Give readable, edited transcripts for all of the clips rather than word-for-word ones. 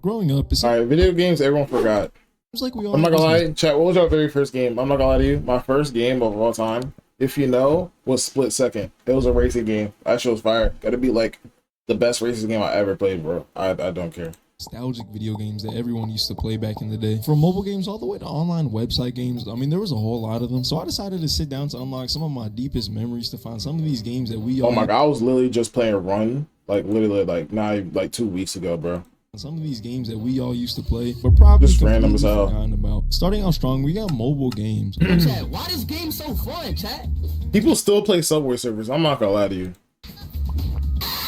Growing up, All right, video games everyone forgot. it's like we all. I'm not gonna lie, chat. What was your very first game? I'm not gonna lie to you. My first game of all time, if you know, was Split Second. It was a racing game. That shit was fire. Gotta be like the best racing game I ever played, bro. I don't care. Nostalgic video games that everyone used to play back in the day. From mobile games all the way to online website games. I mean, there was a whole lot of them. So I decided to sit down to unlock some of my deepest memories to find some of these games that we all. Oh my god, I was literally just playing Run, like literally like not even, like 2 weeks ago, bro. Some of these games that we all used to play, but probably just random as hell. Forgotten about. Starting out strong, we got mobile games. Chat, why this game so fun, chat? People still play Subway Surfers. I'm not gonna lie to you.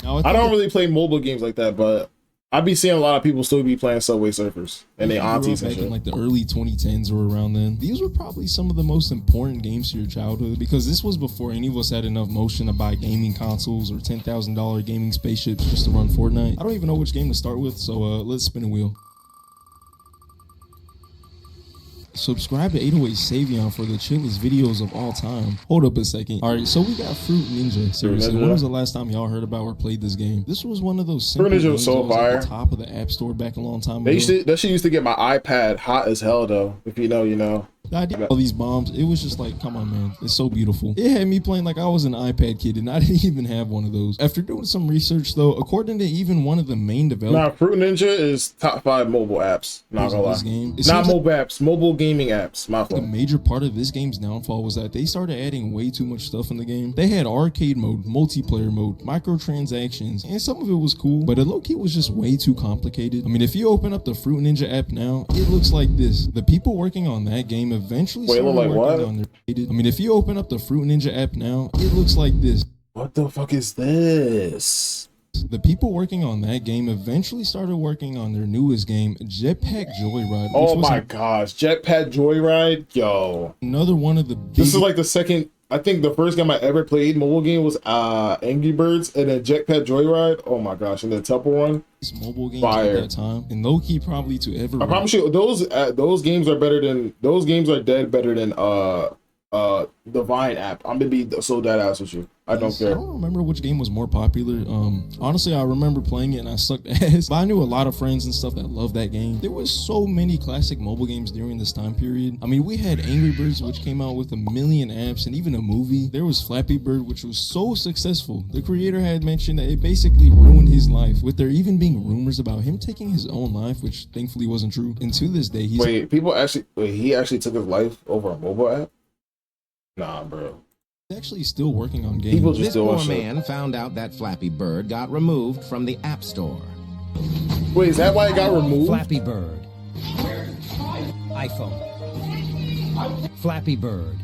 Now, I don't really play mobile games like that, but I be seeing a lot of people still be playing Subway Surfers and they aunties and back shit. in like the early 2010s or around then. These were probably some of the most important games to your childhood because this was before any of us had enough motion to buy gaming consoles or $10,000 gaming spaceships just to run Fortnite. I don't even know which game to start with, so let's spin a wheel. Subscribe to 808 Savion for the chillest videos of all time. Hold up a second. All right, so we got Fruit Ninja. Seriously, when was the last time y'all heard about or played this game? This was one of those simple Fruit Ninja was so fire. At the top of the App Store back a long time ago. That shit used to get my iPad hot as hell though. If you know, you know. The idea of all these bombs, it was just like, come on, man. It's so beautiful. It had me playing like I was an iPad kid, and I didn't even have one of those. After doing some research, though, according to even one of the main developers... Nah, Fruit Ninja is top 5 mobile apps. Not gonna lie. Not mobile apps, mobile gaming apps. My fault. The major part of this game's downfall was that they started adding way too much stuff in the game. They had arcade mode, multiplayer mode, microtransactions, and some of it was cool, but it low-key was just way too complicated. I mean, if you open up the Fruit Ninja app now, it looks like this. The people working on that game eventually started like what? on their... I mean, if you open up the Fruit Ninja app now, it looks like this. What the fuck is this? The people working on that game eventually started working on their newest game, Jetpack Joyride. Oh my gosh, Jetpack Joyride, yo! Another one of the. This is like the second. I think the first game I ever played mobile game was Angry Birds, and then Jetpack Joyride. Oh my gosh, and the Temple Run. Mobile games at that time, and low key probably to ever. I promise you, those games are better than those games are dead better than the Vine app. I'm gonna be so dead ass with you. I don't care. I don't remember which game was more popular. Honestly, I remember playing it and I sucked ass. But I knew a lot of friends and stuff that loved that game. There was so many classic mobile games during this time period. I mean, we had Angry Birds, which came out with 1 million apps and even a movie. There was Flappy Bird, which was so successful. The creator had mentioned that it basically ruined his life, with there even being rumors about him taking his own life, which thankfully wasn't true. And to this day, he's he actually took his life over a mobile app? Nah, bro. Actually still working on games. This poor man found out that Flappy Bird got removed from the App Store. Wait, is that why it got removed? Flappy Bird. iPhone. Flappy Bird.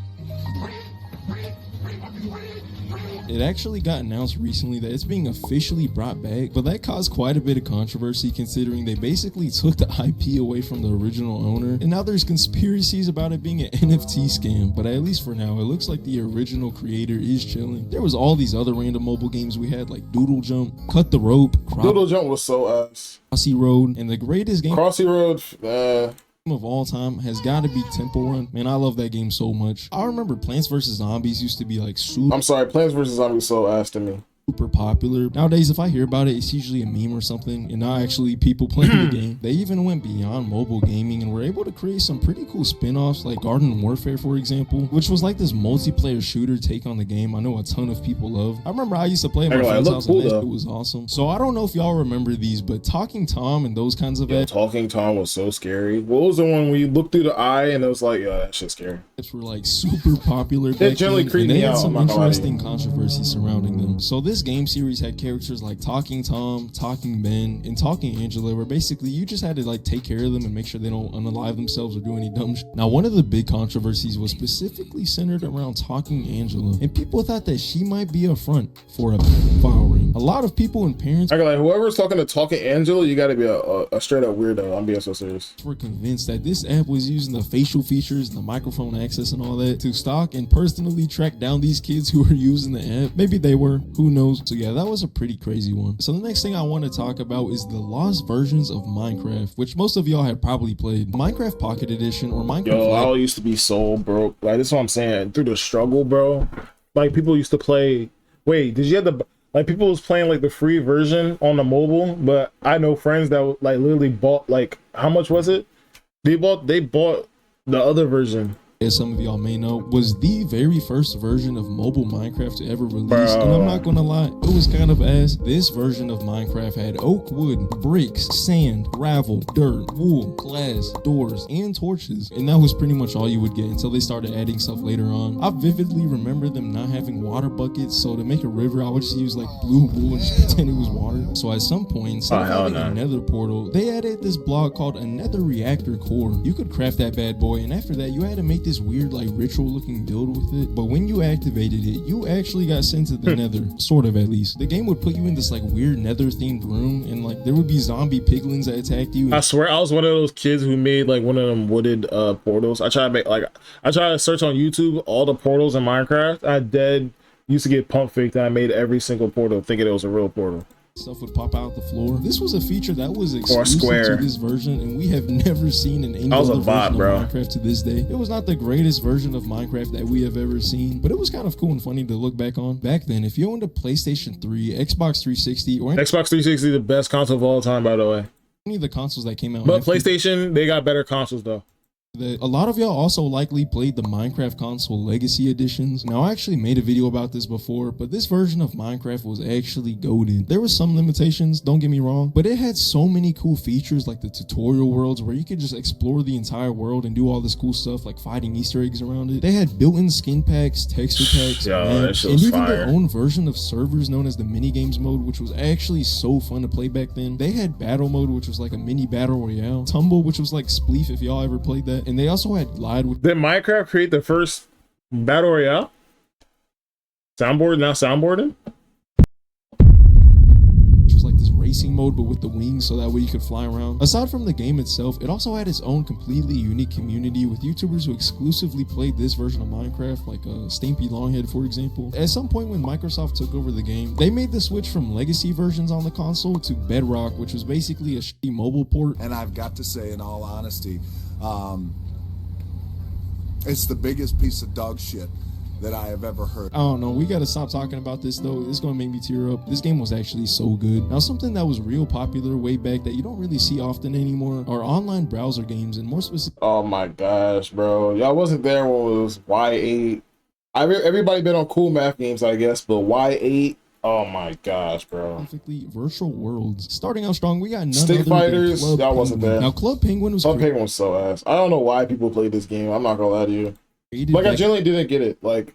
It actually got announced recently that it's being officially brought back, but that caused quite a bit of controversy considering they basically took the IP away from the original owner, and now there's conspiracies about it being an NFT scam, but at least for now, it looks like the original creator is chilling. There was all these other random mobile games we had, like Doodle Jump, Cut the Rope, Doodle Jump was so ass. Crossy Road, and the greatest game Crossy Road, of all time has got to be Temple Run. Man, I love that game so much. I remember Plants vs. Zombies used to be like super... I'm sorry, Plants vs. Zombies so ass to me. Super popular. Nowadays, if I hear about it, it's usually a meme or something and not actually people playing the game. They even went beyond mobile gaming and were able to create some pretty cool spin-offs like Garden Warfare, for example, which was like this multiplayer shooter take on the game I know a ton of people love. I remember I used to play at my friend's house and it was awesome. So I don't know if y'all remember these, but Talking Tom and those kinds of apps. Talking Tom was so scary. What was the one where you looked through the eye and it was like, yeah, that shit's scary. Apps were like super popular. They generally creeped me out. Some interesting controversy surrounding them. So this game series had characters like Talking Tom, Talking Ben, and Talking Angela, where basically you just had to like take care of them and make sure they don't unalive themselves or do any dumb shit. Now, one of the big controversies was specifically centered around Talking Angela, and people thought that she might be a front for a pedophile ring. A lot of people and parents, like whoever's talking to Talking Angela, you got to be a straight up weirdo. I'm being so serious. Were convinced that this app was using the facial features and the microphone access and all that to stalk and personally track down these kids who were using the app. Maybe they were, who knows? So yeah, that was a pretty crazy one. So the next thing I want to talk about is the lost versions of Minecraft, which most of y'all had probably played. Minecraft Pocket Edition or Minecraft. Yo, I used to be so broke. Like, this is what I'm saying. Through the struggle, bro. Like, people used to play. Wait, did you have the? Like people was playing like the free version on the mobile, but I know friends that like literally bought like how much was it? They bought the other version. As some of y'all may know, was the very first version of mobile Minecraft to ever release. And I'm not gonna lie, it was kind of ass. This version of Minecraft had oak wood, bricks, sand, gravel, dirt, wool, glass, doors, and torches. And that was pretty much all you would get until they started adding stuff later on. I vividly remember them not having water buckets, so to make a river, I would just use like blue wool and just pretend it was water. So at some point, instead of having a nether portal, they added this block called a nether reactor core. You could craft that bad boy, and after that, you had to make this weird like ritual looking build with it. But when you activated it, you actually got sent to the nether, sort of at least. The game would put you in this like weird nether themed room, and like there would be zombie piglins that attacked you. I swear I was one of those kids who made like one of them wooded portals. I tried to search on YouTube all the portals in Minecraft. I used to get pump faked and I made every single portal thinking it was a real portal. Stuff would pop out the floor. This was a feature that was exclusive to this version, and we have never seen in any other version of Minecraft to this day. It was not the greatest version of Minecraft that we have ever seen, but it was kind of cool and funny to look back on. Back then, if you owned a PlayStation 3, Xbox 360, or Xbox 360, the best console of all time, by the way. Any of the consoles that came out, but PlayStation, they got better consoles though. A lot of y'all also likely played the Minecraft console legacy editions. Now I actually made a video about this before, but this version of Minecraft was actually goated. There was some limitations, don't get me wrong, but it had so many cool features like the tutorial worlds where you could just explore the entire world and do all this cool stuff like finding Easter eggs around it. They had built-in skin packs, texture packs, and even their own version of servers known as the minigames mode, which was actually so fun to play back then. They had battle mode, which was like a mini battle royale, tumble, which was like Spleef if y'all ever played that. And they also had glide. Did Minecraft create the first battle royale? Soundboard, now soundboarding? Which was like this racing mode, but with the wings, so that way you could fly around. Aside from the game itself, it also had its own completely unique community with YouTubers who exclusively played this version of Minecraft, like Stampy Longhead, for example. At some point when Microsoft took over the game, they made the switch from legacy versions on the console to Bedrock, which was basically a shitty mobile port. And I've got to say, in all honesty, it's the biggest piece of dog shit that I have ever heard. I don't know, we gotta stop talking about this though. It's gonna make me tear up. This game was actually so good. Now something that was real popular way back that you don't really see often anymore are online browser games, and more specific. Oh my gosh, bro. Y'all wasn't there when it was Y8. Everybody been on cool math games, I guess, but Y8, oh my gosh, bro. Specifically, virtual worlds. Starting out strong, we got none Stick other Fighters, than Club y'all wasn't Penguin. there. Now Club Penguin was so ass. I don't know why people play this game. I'm not gonna lie to you. Like, I generally didn't get it. Like,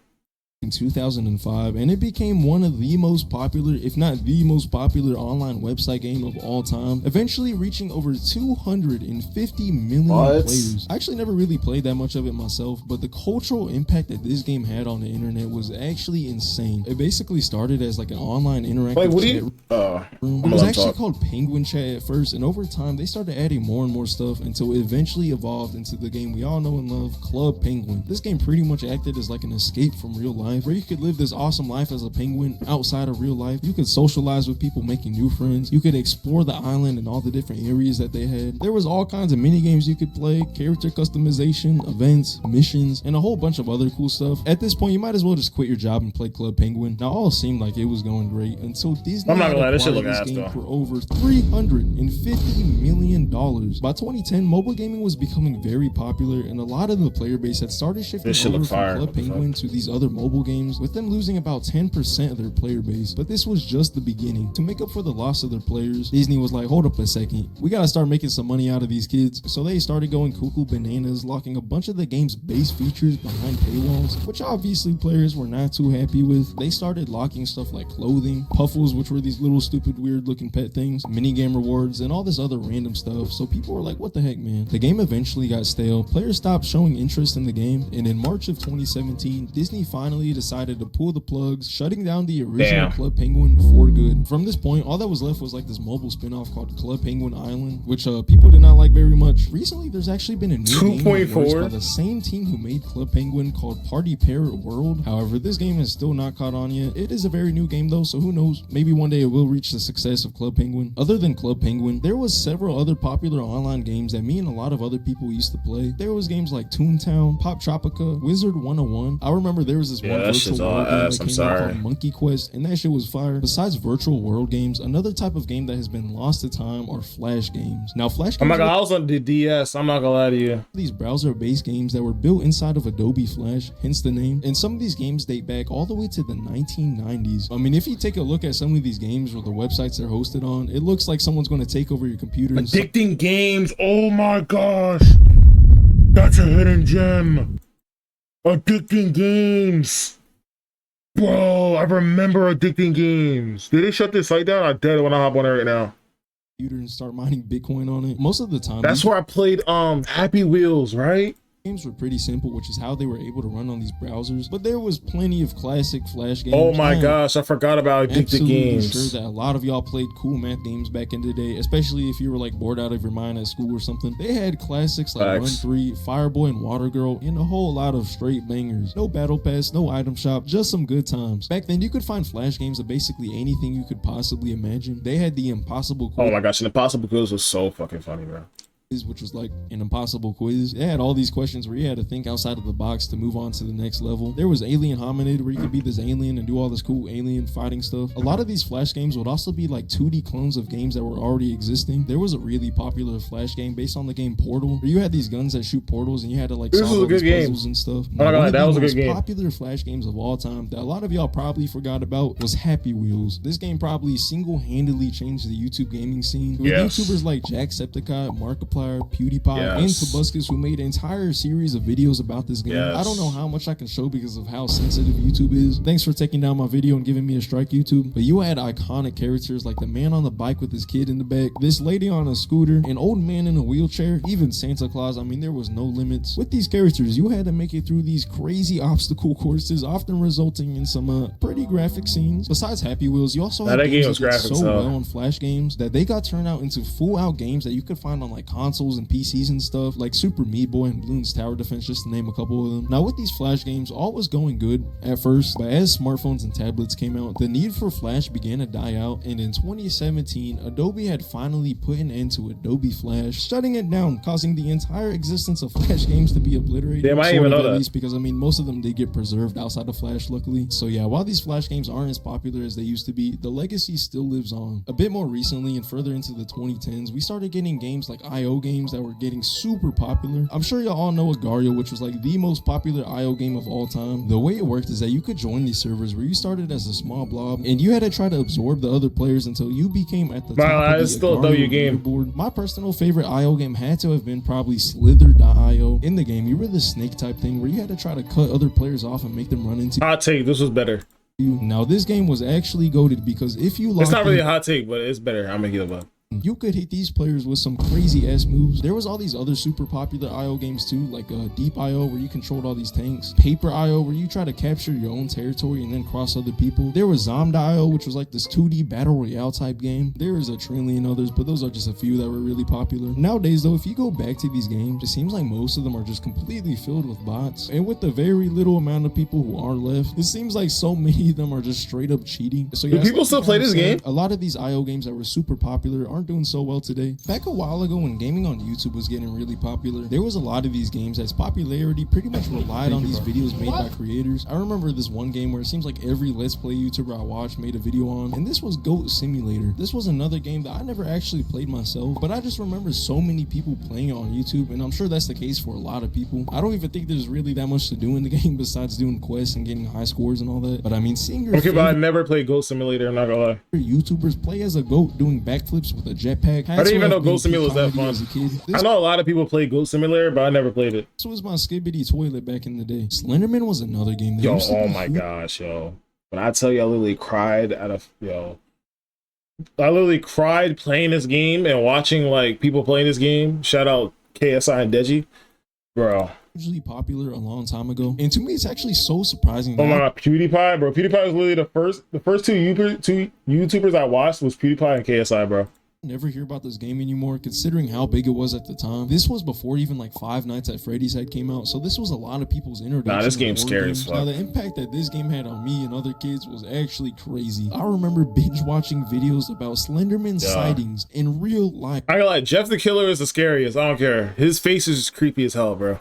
in 2005, and it became one of the most popular, if not the most popular online website game of all time, eventually reaching over 250 million players. I actually never really played that much of it myself, but the cultural impact that this game had on the internet was actually insane. It basically started as like an online interactive chat room. It was actually called Penguin Chat at first, and over time they started adding more and more stuff until it eventually evolved into the game we all know and love, Club Penguin. This game pretty much acted as like an escape from real life, where you could live this awesome life as a penguin outside of real life. You could socialize with people, making new friends. You could explore the island and all the different areas that they had. There was all kinds of mini games you could play, character customization, events, missions, and a whole bunch of other cool stuff. At this point, you might as well just quit your job and play Club Penguin. Now, all seemed like it was going great until Disney acquired this game for over $350 million. By 2010, mobile gaming was becoming very popular, and a lot of the player base had started shifting over from Club Penguin to these other mobile games, with them losing about 10% of their player base. But this was just the beginning. To make up for the loss of their players, Disney was like, hold up a second, we gotta start making some money out of these kids. So they started going cuckoo bananas, locking a bunch of the game's base features behind paywalls, which obviously players were not too happy with. They started locking stuff like clothing, puffles, which were these little stupid weird looking pet things, minigame rewards, and all this other random stuff. So people were like, what the heck, man? The game eventually got stale. Players stopped showing interest in the game, and in March of 2017, Disney finally decided to pull the plugs, shutting down the original Club Penguin for good. From this point, all that was left was like this mobile spin-off called Club Penguin Island, which people did not like very much. Recently, there's actually been a new game released by the same team who made Club Penguin called Party Parrot World. However, this game is still not caught on yet. It is a very new game though, so who knows? Maybe one day it will reach the success of Club Penguin. Other than Club Penguin, there was several other popular online games that me and a lot of other people used to play. There was games like Toontown, Pop Tropica, Wizard 101. I remember there was this one that virtual shit's all world game ass, that I'm came out sorry. called Monkey Quest, and that shit was fire. Besides virtual world games, another type of game that has been lost to time are flash games. Now, flash Oh games my god, are I was on the DS. I'm not gonna lie to you. these browser-based games that were built inside of Adobe Flash, hence the name. And some of these games date back all the way to the 1990s. I mean, if you take a look at some of these games or the websites they're hosted on, it looks like someone's going to take over your computer and Addicting games. Oh my gosh. That's a hidden gem. Addicting games. Bro, I remember Addicting Games. Did they shut this site down? I dead when I hop on it right now. and start mining Bitcoin on it. Most of the time, That's these where I played Happy Wheels, right? games were pretty simple, which is how they were able to run on these browsers. But there was plenty of classic flash games. Oh my I'm gosh, I forgot about Addicted absolutely Games. sure that a lot of y'all played cool math games back in the day, especially if you were like bored out of your mind at school or something. They had classics like Run Facts. 3, Fireboy and Water Girl, and a whole lot of straight bangers. No battle pass, no item shop, just some good times. Back then, you could find flash games of basically anything you could possibly imagine. They had the Impossible Oh Quiz, my gosh, an Impossible Quiz was so fucking funny, bro. which was like an impossible quiz. They had all these questions where you had to think outside of the box to move on to the next level. There was Alien Hominid, where you could be this alien and do all this cool alien fighting stuff. A lot of these flash games would also be like 2D clones of games that were already existing. There was a really popular flash game based on the game Portal, where you had these guns that shoot portals and you had to like This solve was a all these good game. puzzles and stuff. my God, One of that the was a good most game. popular flash games of all time that a lot of y'all probably forgot about was Happy Wheels. This game probably single-handedly changed the YouTube gaming scene with Yes. YouTubers like Jacksepticeye, Markiplier, PewDiePie, and Yes. Tobuscus, who made an entire series of videos about this game. Yes. I don't know how much I can show because of how sensitive YouTube is. Thanks for taking down my video and giving me a strike, YouTube. But you had iconic characters like the man on the bike with his kid in the back, this lady on a scooter, an old man in a wheelchair, even Santa Claus. I mean, there was no limits. With these characters, you had to make it through these crazy obstacle courses, often resulting in some pretty graphic scenes. Besides Happy Wheels, you also Now, had that game games was that did graphic, so so- well on Flash games that they got turned out into full-out games that you could find on like consoles and PCs and stuff, like Super Meat Boy and Bloons Tower Defense, just to name a couple of them. Now, with these Flash games, all was going good at first, but as smartphones and tablets came out, the need for Flash began to die out, and in 2017, Adobe had finally put an end to Adobe Flash, shutting it down, causing the entire existence of Flash games to be obliterated. Damn, I didn't Sort even of, know at that. least, because I mean, most of them did get preserved outside of Flash, luckily. So yeah, while these Flash games aren't as popular as they used to be, the legacy still lives on. A bit more recently and further into the 2010s, we started getting games like IO games that were getting super popular. I'm sure y'all all know Agario, which was like the most popular IO game of all time. The way it worked is that you could join these servers where you started as a small blob and you had to try to absorb the other players until you became at the Bro, top of the it's still a W Agario game. leaderboard. My personal favorite IO game had to have been probably Slither.io. In the game, you were the snake type thing where you had to try to cut other players off and make them run into Hot take, this was better. you. Now, this game was actually goated because if you lost It's not really a hot take, but it's better. I'm gonna heal up. you could hit these players with some crazy ass moves. There was all these other super popular IO games too, like Deep IO, where you controlled all these tanks, Paper IO, where you try to capture your own territory and then cross other people. There was Zomd.io, which was like this 2D battle royale type game. There is a trillion others, but those are just a few that were really popular. Nowadays though, if you go back to these games, it seems like most of them are just completely filled with bots. And with the very little amount of people who are left, it seems like so many of them are just straight up cheating. So yeah, Do people still play this game? a lot of these IO games that were super popular aren't doing so well today. Back a while ago when gaming on YouTube was getting really popular, there was a lot of these games that's popularity pretty much relied on these videos made by creators. I remember this one game where it seems like every Let's Play YouTuber I watched made a video on, and this was Goat Simulator. This was another game that I never actually played myself, but I just remember so many people playing it on YouTube, and I'm sure that's the case for a lot of people. I don't even think there's really that much to do in the game besides doing quests and getting high scores and all that, but I mean, seeing your Okay, but I favorite never played Ghost Simulator, I'm not gonna lie. YouTubers play as a goat doing backflips with a jetpack. I didn't even know Ghost Simulator was that fun. As a kid. I This know a lot of people play Ghost Simulator, but I never played it. was my skibbity toilet back in the day. Slenderman was another game that Yo, used to oh be my huge. gosh, yo. When I tell you I literally cried out of, I literally cried playing this game and watching like people playing this game. Shout out KSI and Deji. Bro. Hugely popular a long time ago, and to me it's actually so surprising Oh that my god, PewDiePie, bro. PewDiePie was literally the first two YouTubers I watched was PewDiePie and KSI, bro. never hear about this game anymore, considering how big it was at the time. This was before even like Five Nights at Freddy's had came out, so this was a lot of people's introduction. Nah, this to game's horror scary as games. fuck. Now the impact that this game had on me and other kids was actually crazy. I remember binge watching videos about Slenderman Yeah. sightings in real life. I ain't gonna lie, Jeff the Killer is the scariest. I don't care. His face is just creepy as hell, bro.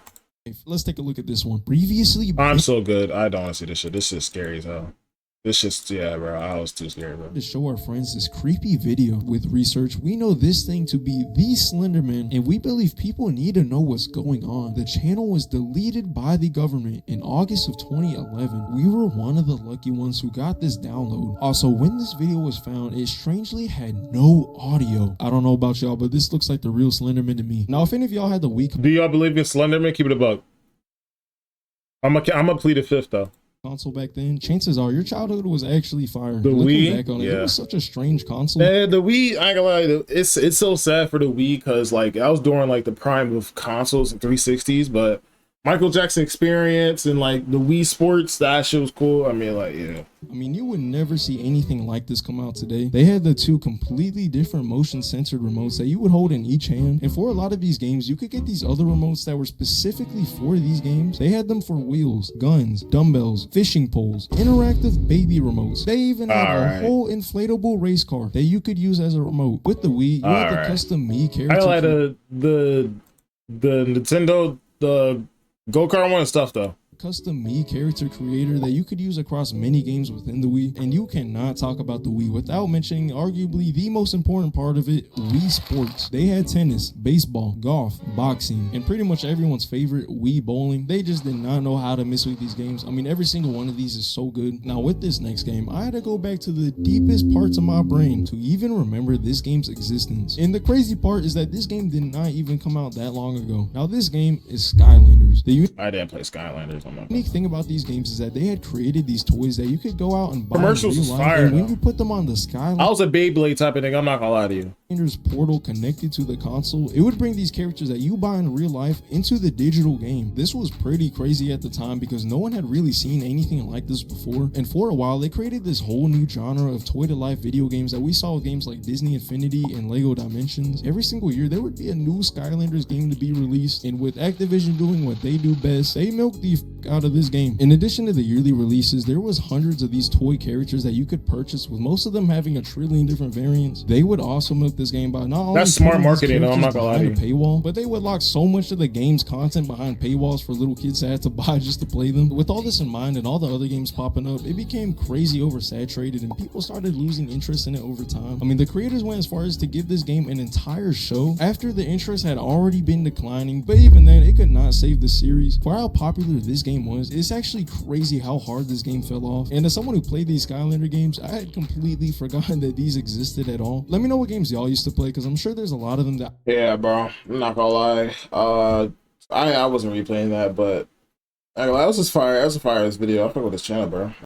Let's take a look at this one. Previously, I'm so good. I don't want to see this shit. This shit's scary as hell. This just, yeah, bro. I was too scared, bro. to show our friends this creepy video. With research, we know this thing to be the Slenderman, and we believe people need to know what's going on. The channel was deleted by the government in August of 2011. We were one of the lucky ones who got this download. Also, when this video was found, it strangely had no audio. I don't know about y'all, but this looks like the real Slenderman to me. Now, if any of y'all had the Wii Do y'all believe in Slenderman? Keep it a buck. I'm a plead a fifth, though. console back then, chances are your childhood was actually fire. The Looking Wii? back on it, Yeah. it was such a strange console. Man, the Wii, I ain't gonna lie, it's so sad for the Wii because like I was during like the prime of consoles and 360s, but Michael Jackson Experience and like the Wii Sports, that shit was cool. I mean, like, yeah. I mean, you would never see anything like this come out today. They had the two completely different motion censored remotes that you would hold in each hand. And for a lot of these games, you could get these other remotes that were specifically for these games. They had them for wheels, guns, dumbbells, fishing poles, interactive baby remotes. They even had a whole inflatable race car that you could use as a remote. With the Wii, you had the custom Mii character. I like the Nintendo, the go-kart one and stuff though. Custom Mii character creator that you could use across many games within the Wii. And you cannot talk about the Wii without mentioning arguably the most important part of it, Wii Sports. They had tennis, baseball, golf, boxing, and pretty much everyone's favorite, Wii bowling. They just did not know how to mess with these games. I mean, every single one of these is so good. Now with this next game, I had to go back to the deepest parts of my brain to even remember this game's existence. And the crazy part is that this game did not even come out that long ago. Now this game is Skylanders. I didn't play Skylanders. The unique thing about these games is that they had created these toys that you could go out and buy. Commercials in was real life, fire, and when though. you put them on the Skylanders I was a Beyblade type of thing. I'm not gonna lie to you. portal connected to the console, it would bring these characters that you buy in real life into the digital game. This was pretty crazy at the time because no one had really seen anything like this before. And for a while, they created this whole new genre of toy-to-life video games that we saw with games like Disney Infinity and Lego Dimensions. Every single year, there would be a new Skylanders game to be released, and with Activision doing what they do best, they milked the out of this game. In addition to the yearly releases, there was hundreds of these toy characters that you could purchase, with most of them having a trillion different variants. They would also milk this game by not only That's smart putting these marketing, though, I'm not characters gonna lie to behind a paywall, but they would lock so much of the game's content behind paywalls for little kids that had to buy just to play them. With all this in mind and all the other games popping up, it became crazy oversaturated and people started losing interest in it over time. I mean, the creators went as far as to give this game an entire show after the interest had already been declining, but even then, it could not save the series. For how popular this game was, it's actually crazy how hard this game fell off. And as someone who played these Skylander games, I had completely forgotten that these existed at all. Let me know what games y'all used to play, because I'm sure there's a lot of them that Yeah, bro. I'm not gonna lie. I wasn't replaying that, but I was just fire. That was a fire this video. I fuck with this channel, bro.